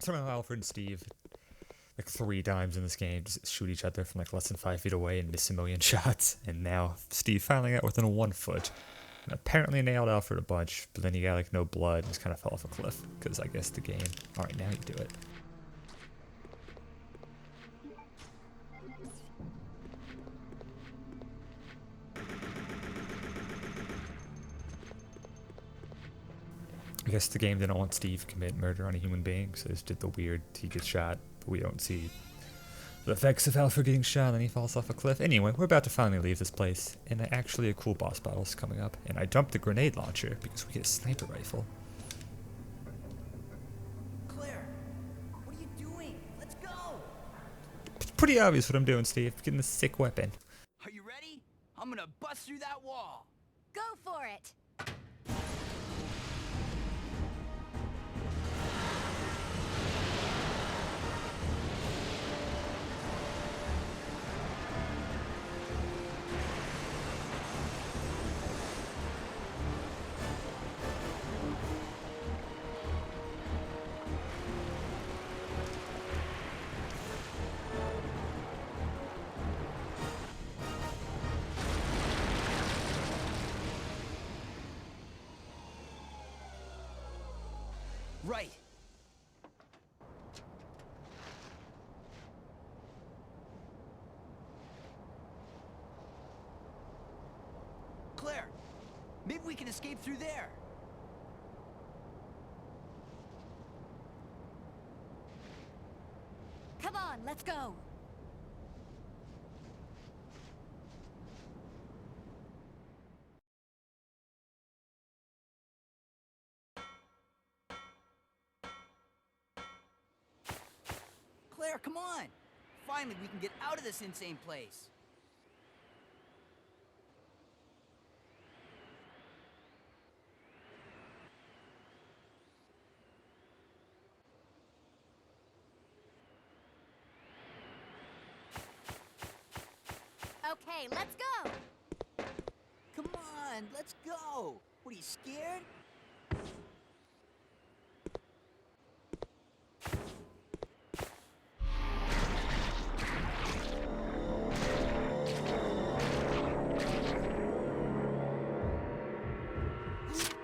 Somehow Alfred and Steve, like 3 times in this game, just shoot each other from like less than 5 feet away and miss a million shots. And now Steve finally got within 1 foot. And apparently nailed Alfred a bunch, but then he got like no blood and just kind of fell off a cliff. Because I guess the game. Alright, now you do it. I guess the game didn't want Steve to commit murder on a human being, so just did the weird, he gets shot, but we don't see the effects of Alfred getting shot and then he falls off a cliff. Anyway, we're about to finally leave this place, and actually a cool boss battle is coming up, and I dumped the grenade launcher because we get a sniper rifle. Claire, what are you doing? Let's go! It's pretty obvious what I'm doing, Steve, getting this sick weapon. Are you ready? I'm gonna bust through that wall. Go for it! Right. Claire, maybe we can escape through there. Come on, let's go! Claire, come on! Finally, we can get out of this insane place. Okay, let's go! Come on, let's go! What, are you scared?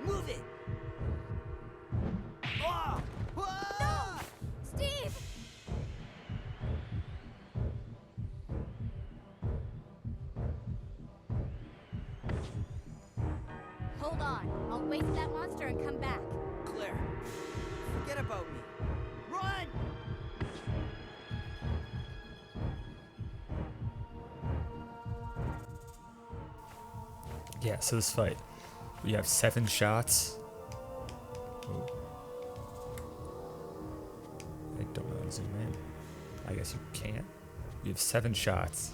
Move it! Oh! Ah! Steve! Hold on. I'll wait for that monster and come back. Claire, forget about me. Run! Yeah, so this fight, we have 7 shots. Oh. I don't know how to zoom in. I guess you can't. We have 7 shots.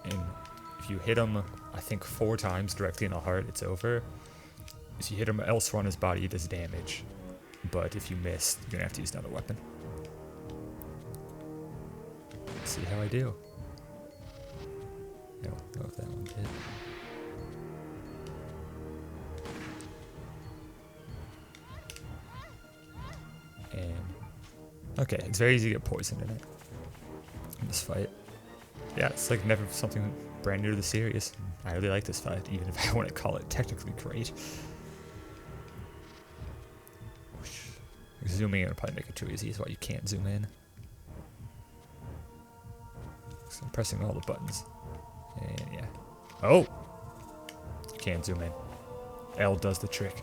And if you hit him, I think 4 times directly in the heart, it's over. If you hit him elsewhere on his body, it does damage. But if you miss, you're gonna have to use another weapon. Let's see how I do. I don't know if that one did. And okay, it's very easy to get poisoned in it. In this fight. Yeah, it's like never something brand new to the series. I really like this fight, even if I wouldn't call it technically great. Zooming in would probably make it too easy, is why you can't zoom in. So I'm pressing all the buttons. And yeah. Oh! Can't zoom in. L does the trick.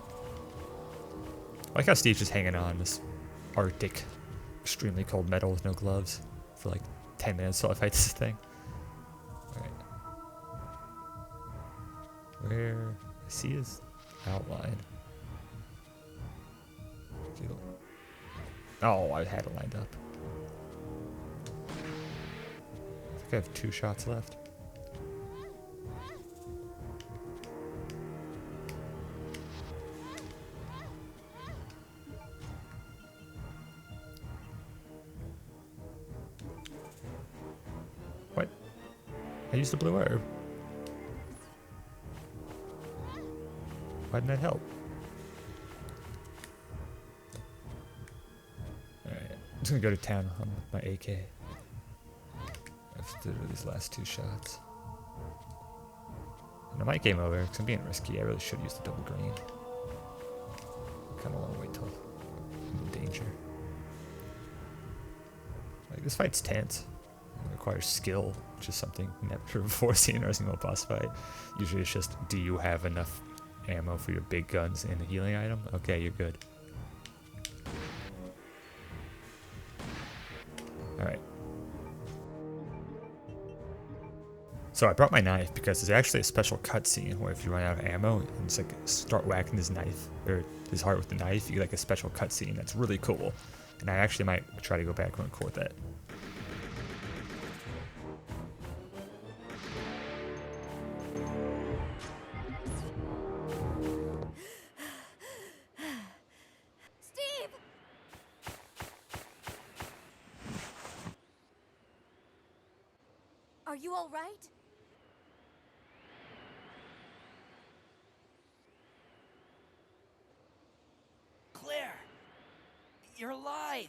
I like how Steve's just hanging on this Arctic, extremely cold metal with no gloves for like 10 minutes while I fight this thing. Alright. Where I see his outline. Oh, I had it lined up. I think I have 2 shots left. What? I used the blue herb. Why didn't that help? just gonna go to town on my AK after these last 2 shots. And I might game over because I'm being risky. I really should use the double green. I kind of want to wait till I'm in danger. Like, this fight's tense. It requires skill, which is something never before seen in a single boss fight. Usually it's just, do you have enough ammo for your big guns and a healing item? Okay, you're good. Alright. So I brought my knife because there's actually a special cutscene where if you run out of ammo and just like start whacking his knife or his heart with the knife, you get like a special cutscene that's really cool. And I actually might try to go back and record that. Steve! Are you all right? Claire! You're alive!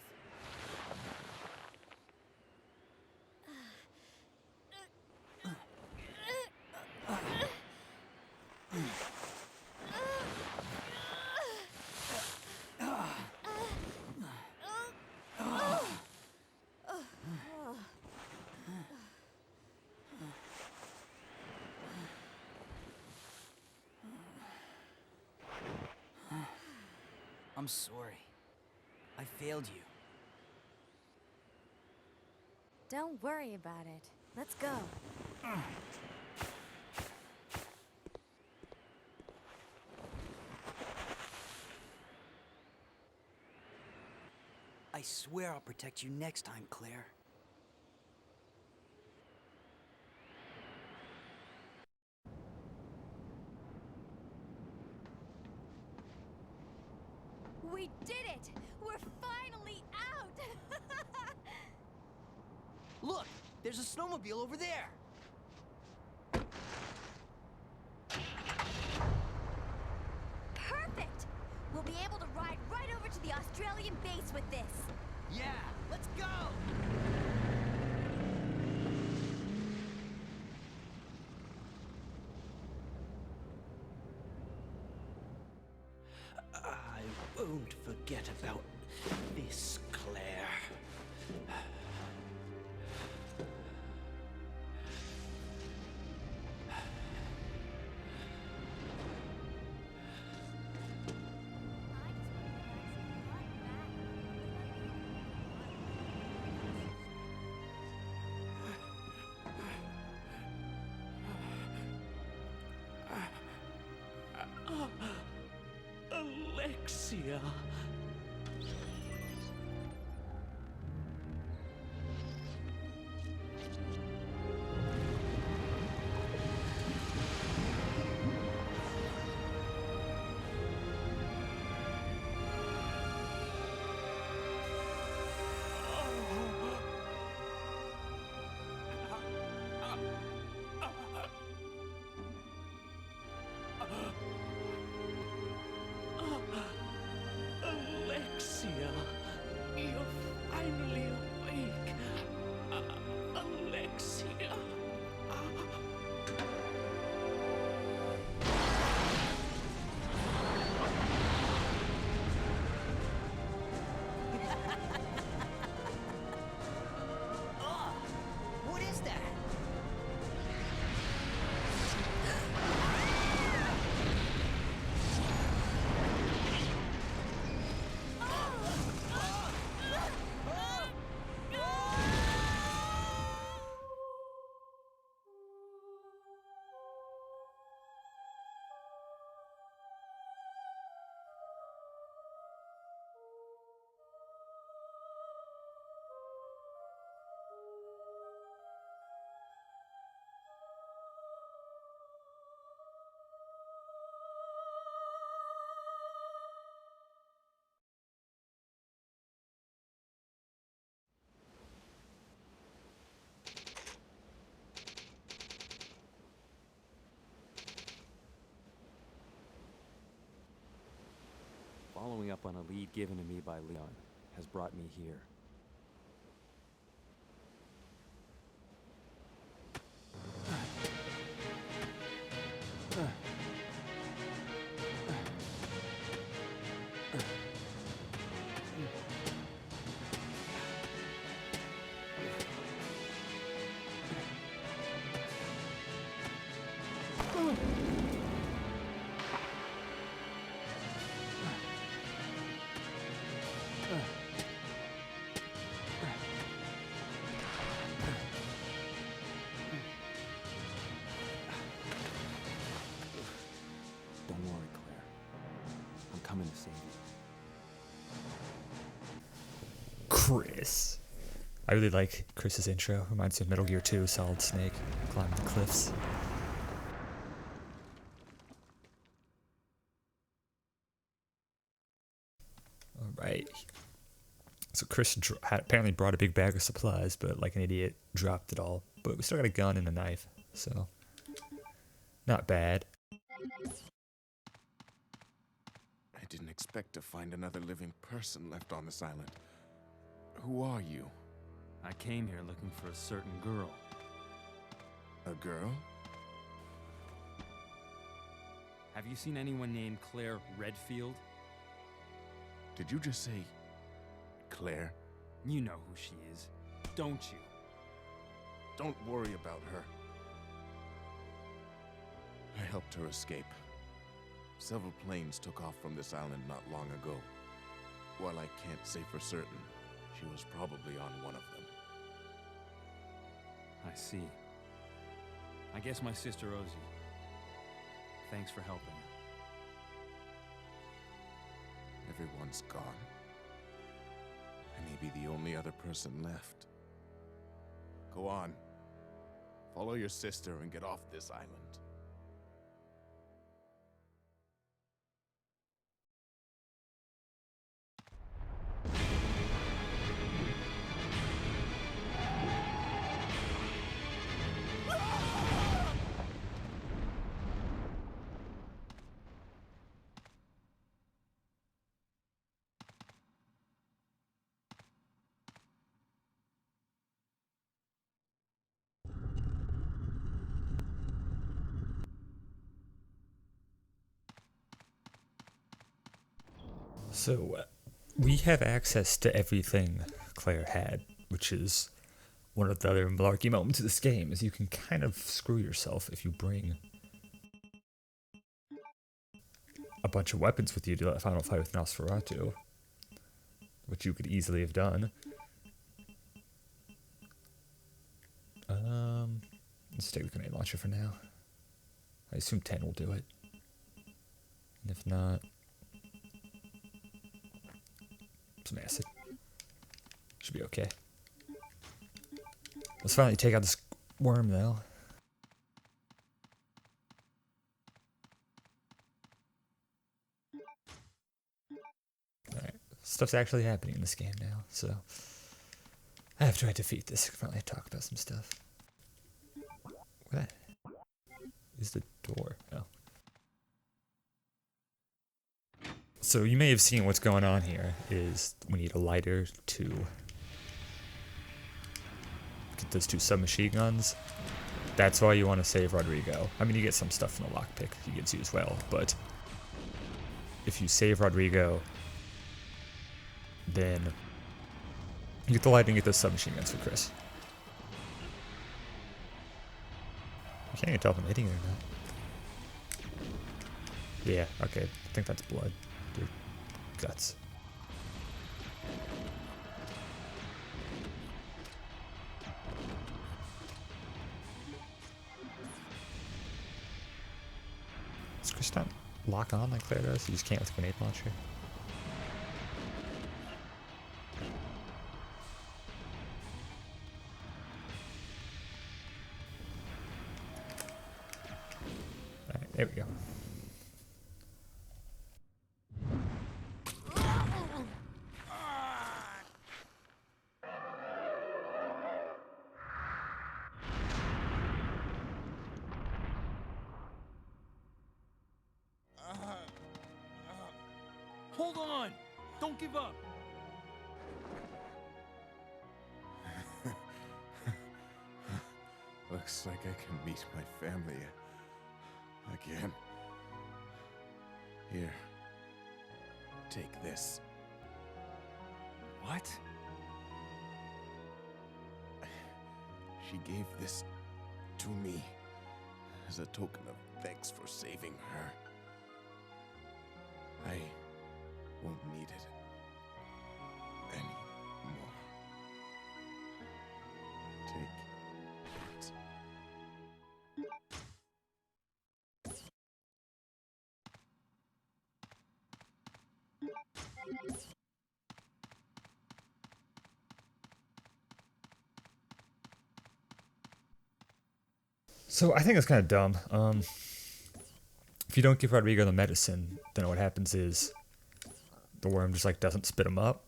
I'm sorry. I failed you. Don't worry about it. Let's go. I swear I'll protect you next time, Claire. We did it! We're finally out! Look! There's a snowmobile over there! Perfect! We'll be able to ride right over to the Australian base with this. Yeah! Let's go! I won't forget about this, Claire. Alexia. Alexia, you're finally awake. Alexia. What is that? Following up on a lead given to me by Leon has brought me here. coming to save you. Chris. I really like Chris's intro. Reminds me of Metal Gear 2, Solid Snake, climbing the cliffs. Alright. So Chris had apparently brought a big bag of supplies, but like an idiot, dropped it all. But we still got a gun and a knife, so not bad. I didn't expect to find another living person left on this island. Who are you? I came here looking for a certain girl. A girl? Have you seen anyone named Claire Redfield? Did you just say Claire? You know who she is, don't you? Don't worry about her. I helped her escape. Several planes took off from this island not long ago. While I can't say for certain, she was probably on one of them. I see. I guess my sister owes you. Thanks for helping. Everyone's gone. I may be the only other person left. Go on. Follow your sister and get off this island. So, we have access to everything Claire had, which is one of the other malarkey moments of this game, is you can kind of screw yourself if you bring a bunch of weapons with you to that final fight with Nosferatu, which you could easily have done. Let's take the grenade launcher for now. I assume 10 will do it. And if not, some acid. Should be okay. Let's finally take out this worm, though. Alright, stuff's actually happening in this game now, so after I defeat this, I can finally talk about some stuff. What is the door? Oh. So you may have seen what's going on here is we need a lighter to get those two submachine guns. That's why you want to save Rodrigo. I mean, you get some stuff from the lockpick he gives you as well, but if you save Rodrigo, then you get the lighter and get those submachine guns for Chris. I can't even tell if I'm hitting it or not. Yeah, okay. I think that's blood. Dude, guts. Does Chris not lock on like Claire does? You just can't with a grenade launcher. Alright, there we go. Hold on! Don't give up! Looks like I can meet my family again. Here. Take this. What? She gave this to me as a token of thanks for saving her. I won't need it anymore. Take it. So I think it's kind of dumb. If you don't give Rodrigo the medicine, then what happens is the worm just like doesn't spit him up,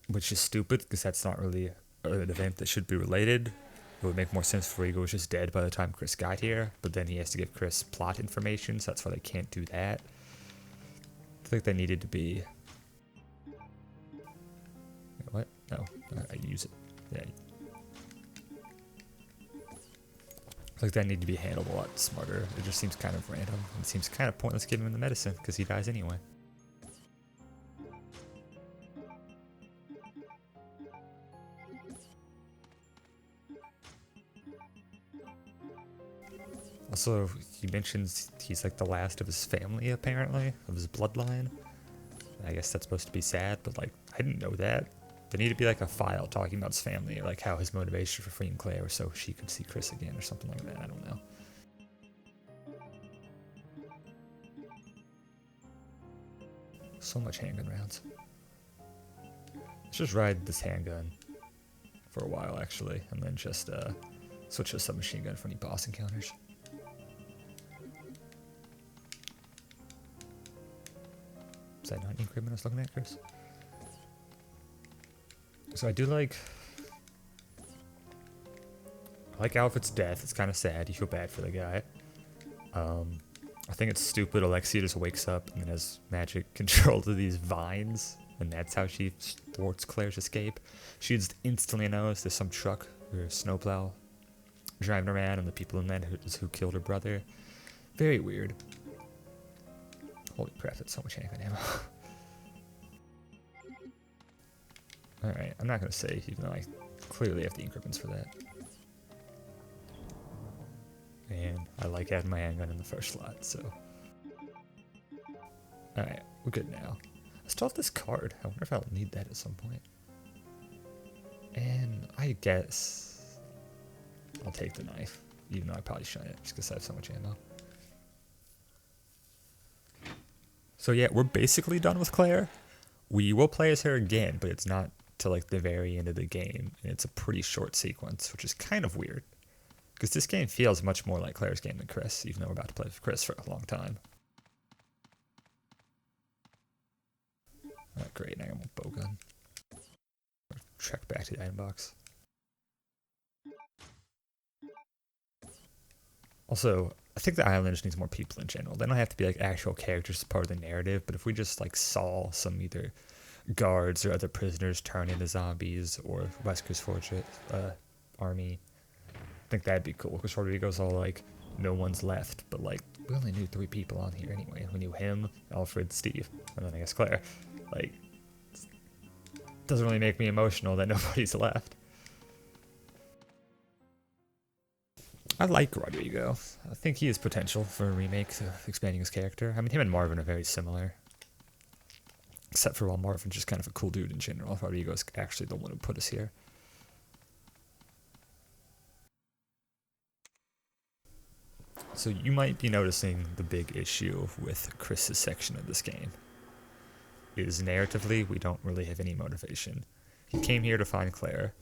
which is stupid because that's not really an event that should be related. It would make more sense if Rodrigo was just dead by the time Chris got here, but then he has to give Chris plot information, so that's why they can't do that. I think they needed to be... What? No, I use it. Yeah. I think that need to be handled a lot smarter. It just seems kind of random. It seems kind of pointless giving him the medicine because he dies anyway. Also, he mentions he's like the last of his family, apparently, of his bloodline. I guess that's supposed to be sad, but like, I didn't know that. There need to be like a file talking about his family, or like how his motivation for freeing Claire was so she could see Chris again, or something like that. I don't know. So much handgun rounds. Let's just ride this handgun for a while, actually, and then just switch to submachine gun for any boss encounters. Is that not an equipment I was looking at, Chris? So I like Alfred's death. It's kind of sad. You feel bad for the guy. I think it's stupid. Alexia just wakes up and then has magic control to these vines, and that's how she thwarts Claire's escape. She just instantly knows there's some truck or a snowplow driving around, and the people in that is who killed her brother. Very weird. Holy crap, that's so much handgun ammo. Alright, I'm not going to say, even though I clearly have the increments for that. And I like having my handgun in the first slot, so... Alright, we're good now. I still have this card. I wonder if I'll need that at some point. And I guess... I'll take the knife, even though I probably shouldn't, just because I have so much ammo. So yeah, we're basically done with Claire. We will play as her again, but it's not till like the very end of the game, and it's a pretty short sequence, which is kind of weird. Because this game feels much more like Claire's game than Chris, even though we're about to play with Chris for a long time. Alright, great, now I got my bowgun. Check back to the item box. Also, I think the island just needs more people in general. They don't have to be like actual characters as part of the narrative, but if we just like saw some either guards or other prisoners turn into zombies, or Wesker's Fortress army, I think that'd be cool. Because Rodrigo's all like, no one's left, but like, we only knew 3 people on here anyway. We knew him, Alfred, Steve, and then I guess Claire. Like, doesn't really make me emotional that nobody's left. I like Rodrigo. I think he has potential for a remake, expanding his character. I mean, him and Marvin are very similar. Except for while Marvin's just kind of a cool dude in general, Rodrigo's actually the one who put us here. So you might be noticing the big issue with Chris's section of this game. Is narratively, we don't really have any motivation. He came here to find Claire.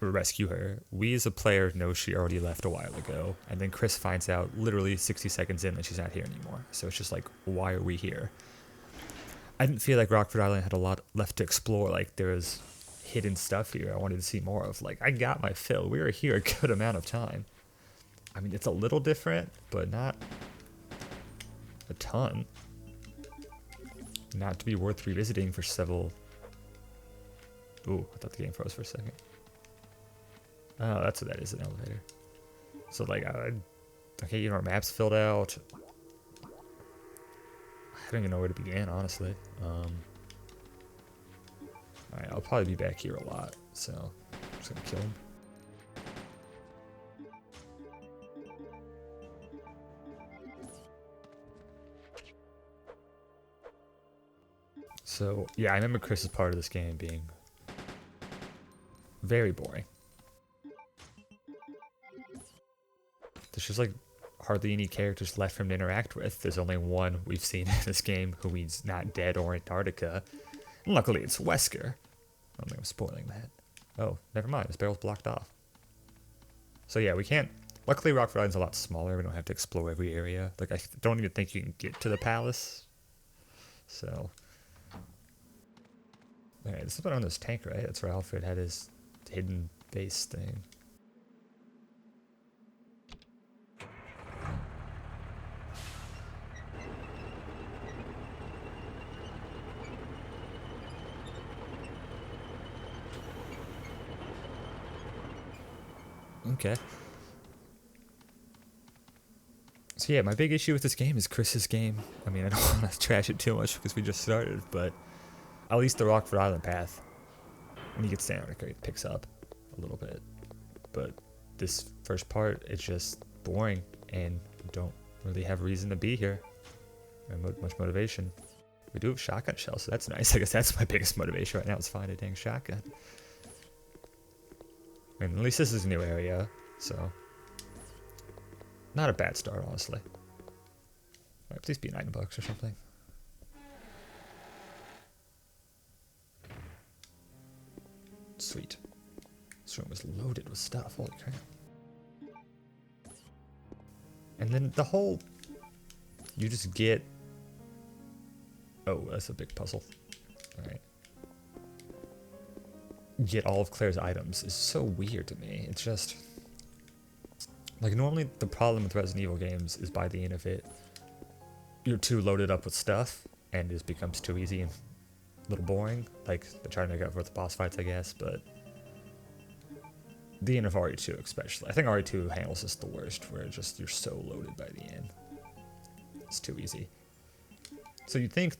Rescue her. We as a player know she already left a while ago, and then Chris finds out literally 60 seconds in that she's not here anymore. So it's just like, why are we here? I didn't feel like Rockford Island had a lot left to explore. Like, there was hidden stuff here I wanted to see more of. Like, I got my fill. We were here a good amount of time. I mean, it's a little different, but not a ton. Not to be worth revisiting for several... Ooh, I thought the game froze for a second. Oh, that's what that is, an elevator. So, like, okay, you know, our map's filled out. I don't even know where to begin, honestly. Alright, I'll probably be back here a lot, so I'm just gonna kill him. So, yeah, I remember Chris's part of this game being very boring. There's just like hardly any characters left for him to interact with. There's only one we've seen in this game who he's not dead or Antarctica. And luckily it's Wesker. I don't think I'm spoiling that. Oh, never mind. This barrel's blocked off. So yeah, we can't Luckily, Rockford Island's a lot smaller. We don't have to explore every area. Like, I don't even think you can get to the palace. So. Alright, this is what on this tank, right? That's where Alfred had his hidden base thing. Okay. So yeah, my big issue with this game is Chris's game. I mean, I don't want to trash it too much because we just started, but at least the Rockford Island path, when you get to Antarctica, it picks up a little bit. But this first part, it's just boring, and you don't really have reason to be here. Or much motivation. We do have shotgun shells, so that's nice. I guess that's my biggest motivation right now, is find a dang shotgun. I mean, at least this is a new area, so not a bad start, honestly. Alright, please be $9 or something. Sweet. This room is loaded with stuff, holy crap. And then the whole... You just get... Oh, that's a big puzzle. Alright. Get all of Claire's items is so weird to me. It's just... Like, normally the problem with Resident Evil games is by the end of it, you're too loaded up with stuff, and it just becomes too easy and a little boring. Like, they're trying to make up for the boss fights, I guess, but... The end of RE2 especially. I think RE2 handles this the worst, where it's just you're so loaded by the end. It's too easy. So you'd think,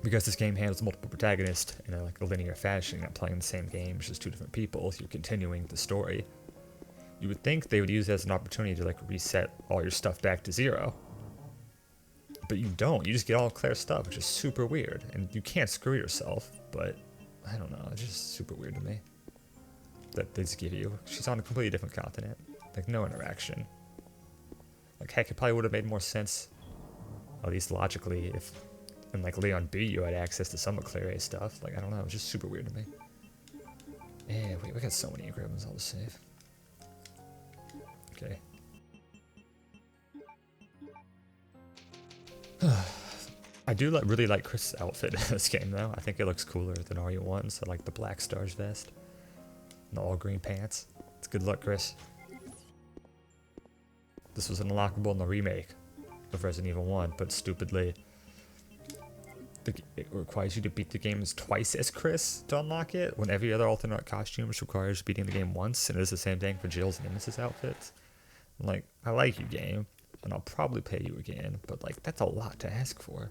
because this game handles multiple protagonists in a linear fashion, not playing the same game, just two different people, you're continuing the story. You would think they would use it as an opportunity to reset all your stuff back to 0. But you don't. You just get all Claire's stuff, which is super weird. And you can't screw yourself, but I don't know. It's just super weird to me that they just give you. She's on a completely different continent. Like, no interaction. Like, heck, it probably would have made more sense, at least logically, if in Leon B you had access to some of Claire A's stuff. Like, I don't know. It's just super weird to me. Yeah, wait, we got so many engrams. I'll just save. Okay. I do really like Chris' outfit in this game, though. I think it looks cooler than RE1's. I like the black stars vest and the all green pants. It's good luck, Chris. This was unlockable in the remake of Resident Evil 1, but stupidly, it requires you to beat the games twice as Chris to unlock it, when every other alternate costume requires beating the game once, and it is the same thing for Jill's Nemesis outfits. I'm like, I like you, game, and I'll probably pay you again, but that's a lot to ask for.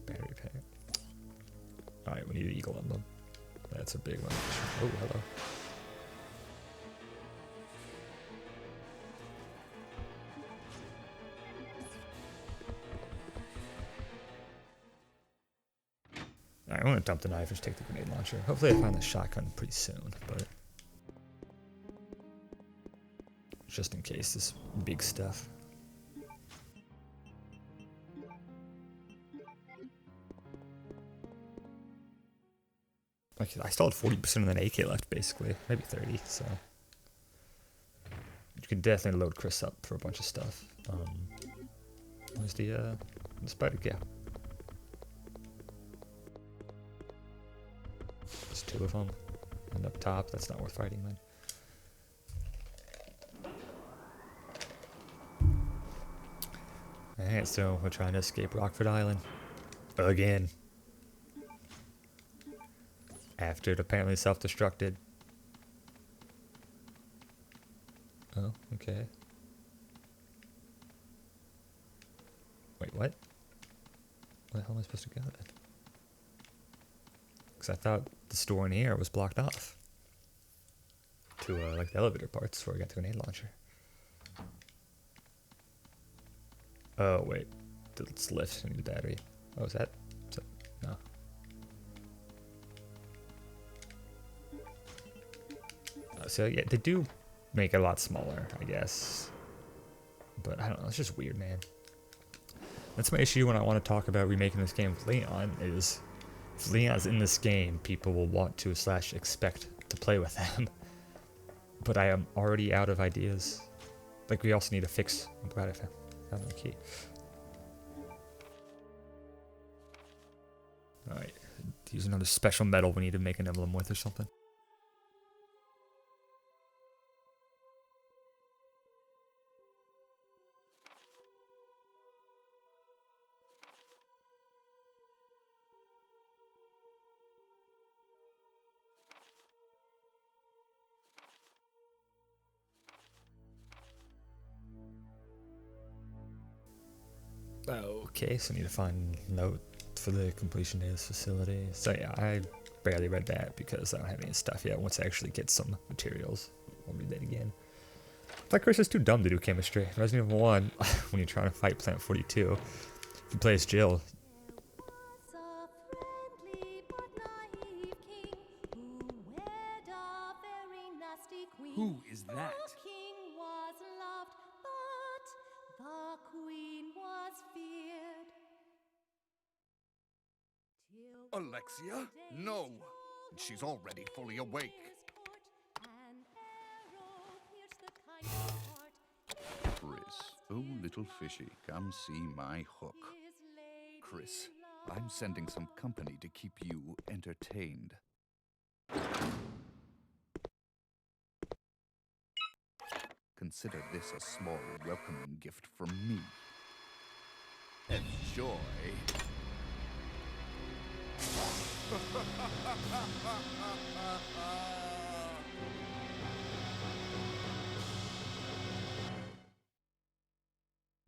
Battery pack. Alright, we need an Eagle Emblem. That's a big one. Oh, hello. Alright, I'm gonna dump the knife and just take the grenade launcher. Hopefully I find the shotgun pretty soon, but... just in case, this big stuff. I still had 40% of an AK left, basically. Maybe 30, so... You can definitely load Chris up for a bunch of stuff. Where's the spider? Yeah. There's 2 of them. And up top, that's not worth fighting, then. Alright, so we're trying to escape Rockford Island. Again. After it apparently self-destructed. Oh, okay. Wait, what? Where the hell am I supposed to go then? Because I thought the store in here was blocked off. To, the elevator parts where we got the grenade launcher. Oh, wait. Let's lift. I need the battery. Oh, is that? No. So, yeah, they do make it a lot smaller, I guess. But, I don't know. It's just weird, man. That's my issue when I want to talk about remaking this game with Leon, is if Leon's in this game, people will want to / expect to play with him. But I am already out of ideas. Like, we also need to fix... I'm glad I found the key. Alright. Use another special metal we need to make an emblem with or something. Okay, so I need to find a note for the completion day of this facility. So yeah, I barely read that because I don't have any stuff yet. Once I actually get some materials, I'll read that again. Like Chris is too dumb to do chemistry. Resident Evil 1, when you're trying to fight Plant 42, if you play as Jill, Who is that? Alexia? No! She's already fully awake. Chris, oh little fishy, come see my hook. Chris, I'm sending some company to keep you entertained. Consider this a small welcoming gift from me. Enjoy.